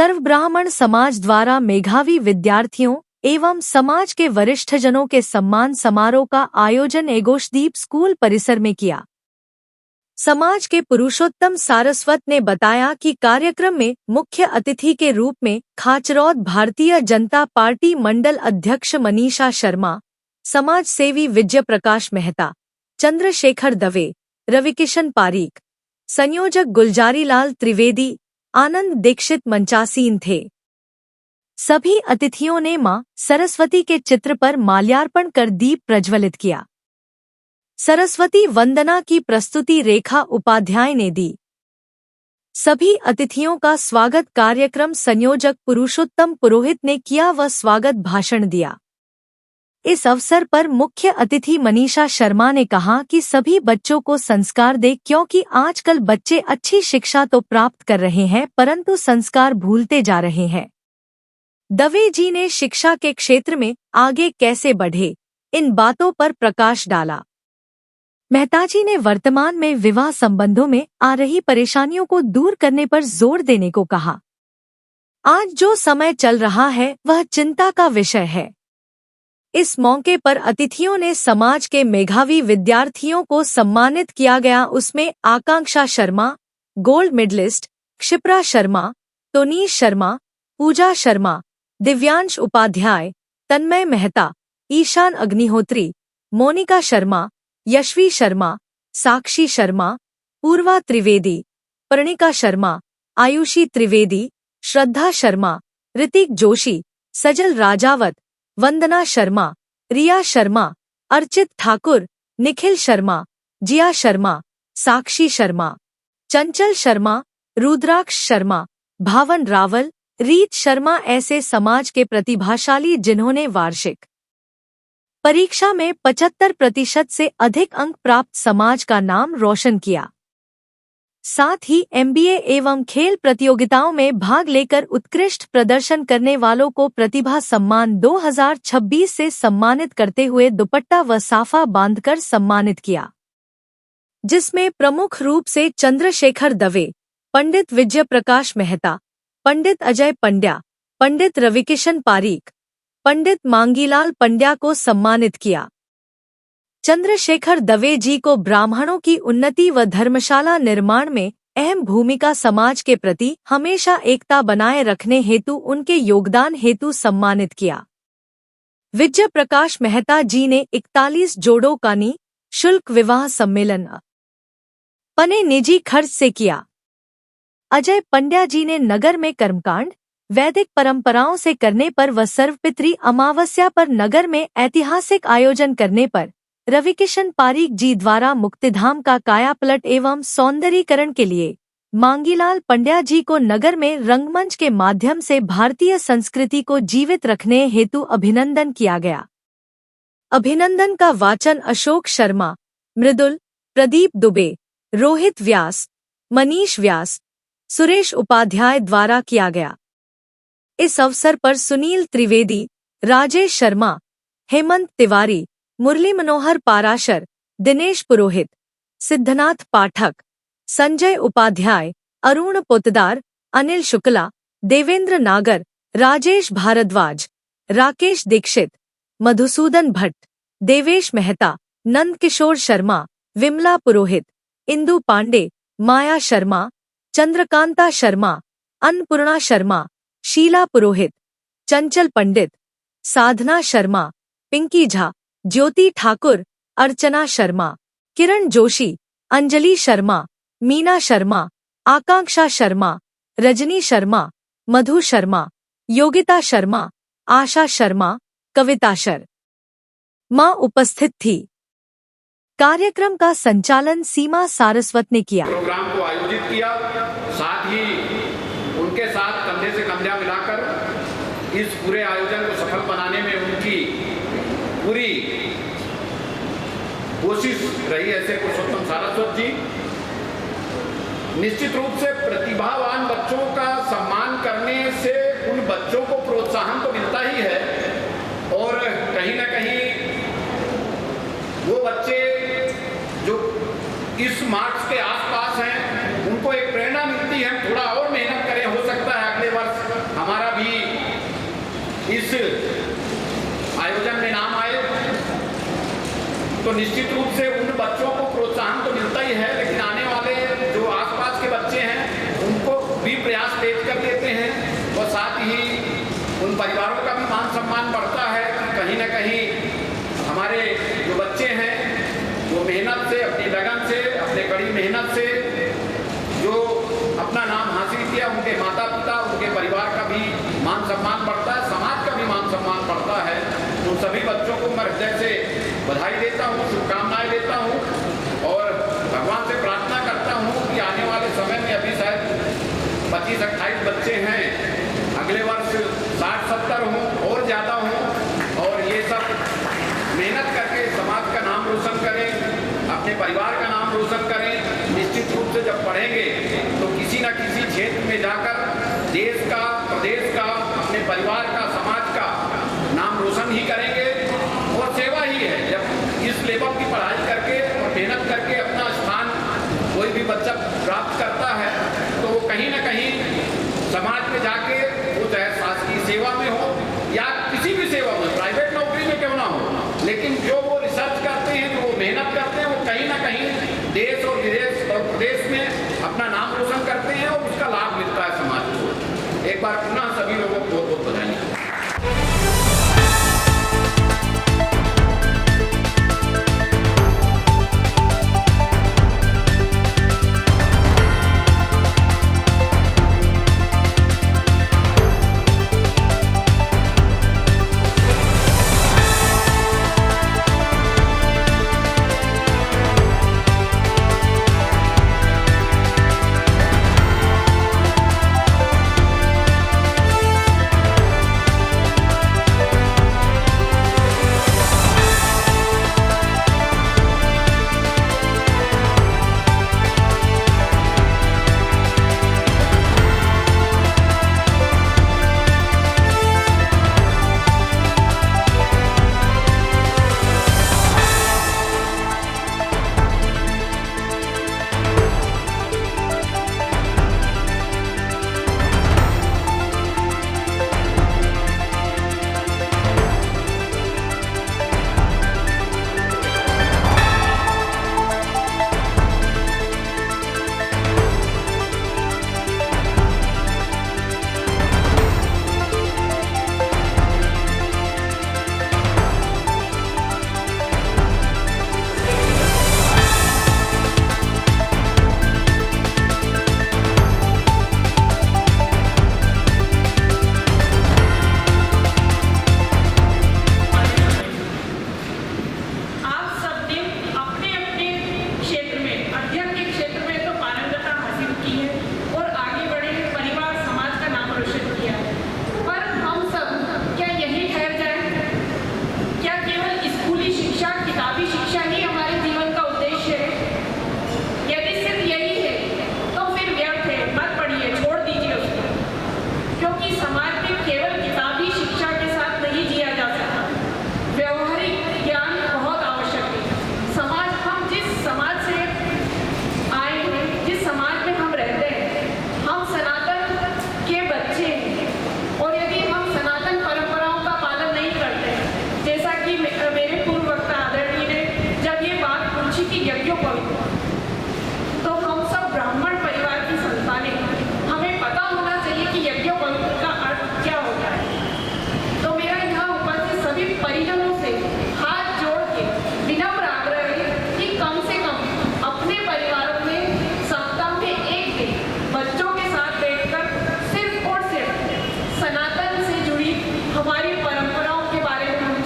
सर्व ब्राह्मण समाज द्वारा मेधावी विद्यार्थियों एवं समाज के वरिष्ठजनों के सम्मान समारोह का आयोजन एगोशदीप स्कूल परिसर में किया। समाज के पुरुषोत्तम सारस्वत ने बताया कि कार्यक्रम में मुख्य अतिथि के रूप में खाचरौद भारतीय जनता पार्टी मंडल अध्यक्ष मनीषा शर्मा, समाज सेवी विजय प्रकाश मेहता, चंद्रशेखर दवे, रविकिशन पारीक, संयोजक गुलजारीलाल त्रिवेदी, आनंद दीक्षित मंचासीन थे। सभी अतिथियों ने मां सरस्वती के चित्र पर माल्यार्पण कर दीप प्रज्वलित किया। सरस्वती वंदना की प्रस्तुति रेखा उपाध्याय ने दी। सभी अतिथियों का स्वागत कार्यक्रम संयोजक पुरुषोत्तम पुरोहित ने किया व स्वागत भाषण दिया। इस अवसर पर मुख्य अतिथि मनीषा शर्मा ने कहा कि सभी बच्चों को संस्कार दे, क्योंकि आजकल बच्चे अच्छी शिक्षा तो प्राप्त कर रहे हैं परंतु संस्कार भूलते जा रहे हैं। दवे जी ने शिक्षा के क्षेत्र में आगे कैसे बढ़े, इन बातों पर प्रकाश डाला। मेहता जी ने वर्तमान में विवाह संबंधों में आ रही परेशानियों को दूर करने पर जोर देने को कहा। आज जो समय चल रहा है वह चिंता का विषय है। इस मौके पर अतिथियों ने समाज के मेधावी विद्यार्थियों को सम्मानित किया गया। उसमें आकांक्षा शर्मा, गोल्ड मेडलिस्ट, क्षिप्रा शर्मा, तोनीश शर्मा, पूजा शर्मा, दिव्यांश उपाध्याय, तन्मय मेहता, ईशान अग्निहोत्री, मोनिका शर्मा, यशवी शर्मा, साक्षी शर्मा, पूर्वा त्रिवेदी, प्रणिका शर्मा, आयुषी त्रिवेदी, श्रद्धा शर्मा, ऋतिक जोशी, सजल राजावत, वंदना शर्मा, रिया शर्मा, अर्चित ठाकुर, निखिल शर्मा, जिया शर्मा, साक्षी शर्मा, चंचल शर्मा, रुद्राक्ष शर्मा, भावन रावल, रीत शर्मा ऐसे समाज के प्रतिभाशाली जिन्होंने वार्षिक परीक्षा में 75% से अधिक अंक प्राप्त समाज का नाम रोशन किया। साथ ही MBA एवं खेल प्रतियोगिताओं में भाग लेकर उत्कृष्ट प्रदर्शन करने वालों को प्रतिभा सम्मान 2026 से सम्मानित करते हुए दुपट्टा व साफा बांधकर सम्मानित किया, जिसमें प्रमुख रूप से चंद्रशेखर दवे, पंडित विजय प्रकाश मेहता, पंडित अजय पंड्या, पंडित रविकिशन पारीक, पंडित मांगीलाल पंड्या को सम्मानित किया। चंद्रशेखर दवे जी को ब्राह्मणों की उन्नति व धर्मशाला निर्माण में अहम भूमिका समाज के प्रति हमेशा एकता बनाए रखने हेतु उनके योगदान हेतु सम्मानित किया। विजय प्रकाश मेहता जी ने 41 जोड़ों का निःशुल्क विवाह सम्मेलन अपने निजी खर्च से किया। अजय पंड्या जी ने नगर में कर्मकांड वैदिक परंपराओं से करने पर व सर्वपितृ अमावस्या पर नगर में ऐतिहासिक आयोजन करने पर रविकिशन पारीक जी द्वारा मुक्तिधाम का कायापलट एवं सौंदर्यीकरण के लिए मांगीलाल पंड्या जी को नगर में रंगमंच के माध्यम से भारतीय संस्कृति को जीवित रखने हेतु अभिनंदन किया गया। अभिनंदन का वाचन अशोक शर्मा, मृदुल, प्रदीप दुबे, रोहित व्यास, मनीष व्यास, सुरेश उपाध्याय द्वारा किया गया। इस अवसर पर सुनील त्रिवेदी, राजेश शर्मा, हेमंत तिवारी, मुरली मनोहर पाराशर, दिनेश पुरोहित, सिद्धनाथ पाठक, संजय उपाध्याय, अरुण पोतदार, अनिल शुक्ला, देवेंद्र नागर, राजेश भारद्वाज, राकेश दीक्षित, मधुसूदन भट्ट, देवेश मेहता, नंद किशोर शर्मा, विमला पुरोहित, इंदु पांडे, माया शर्मा, चंद्रकांता शर्मा, अन्नपूर्णा शर्मा, शीला पुरोहित, चंचल पंडित, साधना शर्मा, पिंकी झा, ज्योति ठाकुर, अर्चना शर्मा, किरण जोशी, अंजलि शर्मा, मीना शर्मा, आकांक्षा शर्मा, रजनी शर्मा, मधु शर्मा, योगिता शर्मा, आशा शर्मा, कविता शर्मा उपस्थित थी। कार्यक्रम का संचालन सीमा सारस्वत ने किया। प्रोग्राम को आयोजित किया, साथ ही उनके साथ कंधे से कंधा मिलाकर इस पूरे आयोजन को सफल बनाने में उनकी पूरी कोशिश रही ऐसे पुरुषोत्तम सारस्वत जी। निश्चित रूप से प्रतिभावान बच्चों का सम्मान करने से उन बच्चों को प्रोत्साहन तो मिलता ही है और कहीं ना कहीं वो बच्चे जो इस मार्क्स के आसपास हैं उनको एक प्रेरणा मिलती है, थोड़ा और मेहनत करें, हो सकता है अगले वर्ष तो निश्चित रूप से उन बच्चों को प्रोत्साहन तो मिलता ही है, लेकिन आने वाले जो आसपास के बच्चे हैं उनको भी प्रयास तेज कर देते हैं, और साथ ही उन परिवारों का भी मान सम्मान बढ़ता है। कहीं ना कहीं हमारे जो बच्चे हैं वो मेहनत से, अपनी लगन से, अपने कड़ी मेहनत से जो अपना नाम हासिल किया, उनके माता पिता, उनके परिवार का भी मान सम्मान बढ़ता है, समाज का भी मान सम्मान बढ़ता है। उन सभी बच्चों को मैं हृदय से बधाई देता हूँ, शुभकामनाएं देता हूँ, और भगवान से प्रार्थना करता हूँ कि आने वाले समय में, अभी शायद 25-28 बच्चे हैं, अगले वर्ष 60-70 हों और ज़्यादा हों, और ये सब मेहनत करके समाज का नाम रोशन करें, अपने परिवार का नाम रोशन करें। निश्चित रूप से जब पढ़ेंगे तो किसी न किसी क्षेत्र में जाकर देश का, प्रदेश का, अपने परिवार का, समाज का नाम रोशन ही करेंगे, और सेवा ही है। जब इस लेवल की पढ़ाई करके और मेहनत करके अपना स्थान कोई भी बच्चा प्राप्त करता है, तो वो कहीं ना कहीं समाज में जाके, वो चाहे शासकीय सेवा में हो या किसी भी सेवा में, प्राइवेट नौकरी में क्यों ना हो, लेकिन जो वो रिसर्च करते हैं, जो वो मेहनत करते हैं, वो कहीं ना कहीं देश और विदेश और प्रदेश में अपना नाम रोशन करते हैं, और उसका लाभ मिलता है समाज को। एक बार पुनः सभी लोगों को बहुत बहुत बधाई।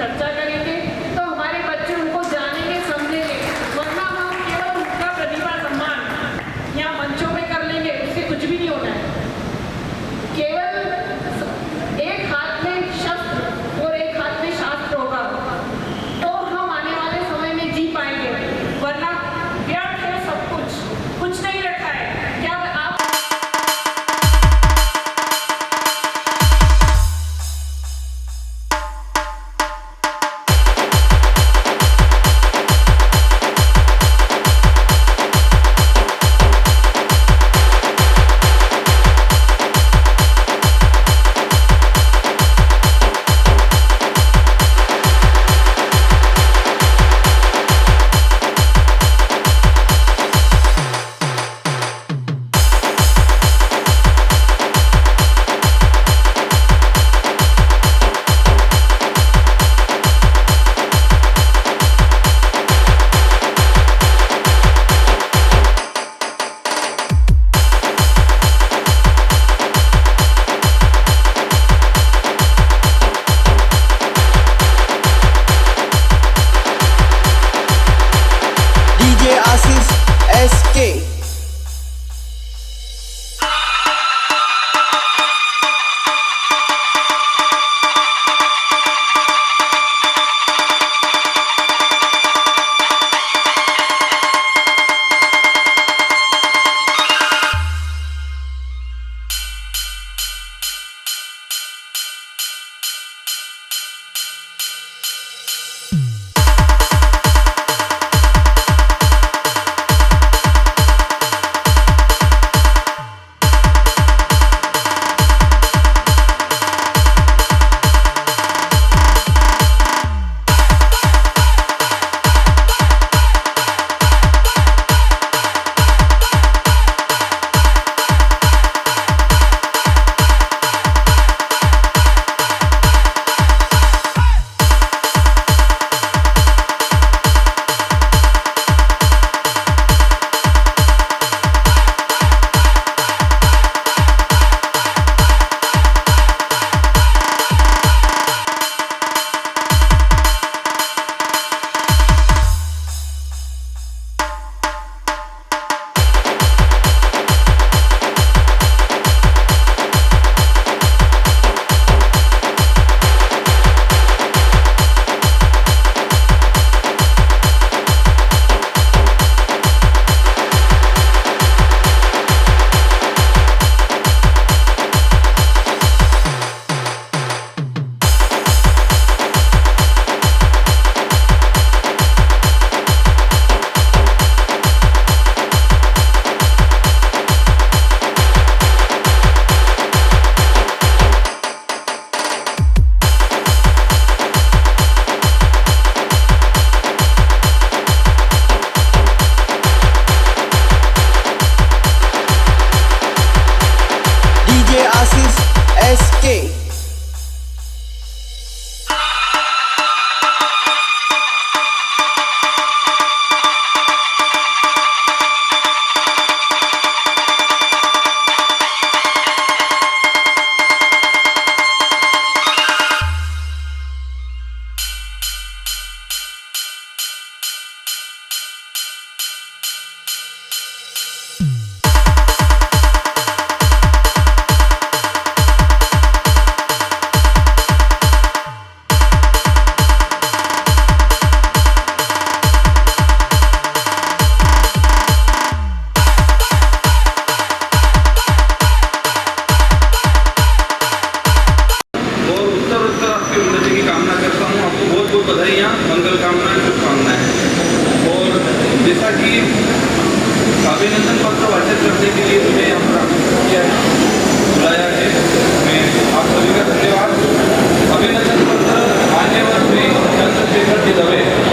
चर्चा करेंगे तो हमारे बच्चे उनको जानेंगे, समझेंगे, वरना हम केवल मंगल कामनाएं, शुभकामनाएं। और जैसा कि अभिनंदन पत्र वाचन करने के लिए मुझे यहाँ पर आमंत्रित किया है, बुलाया है, मैं आप सभी का धन्यवाद। अभिनंदन पत्र मान्यवर श्री चंद्रशेखर जी दवे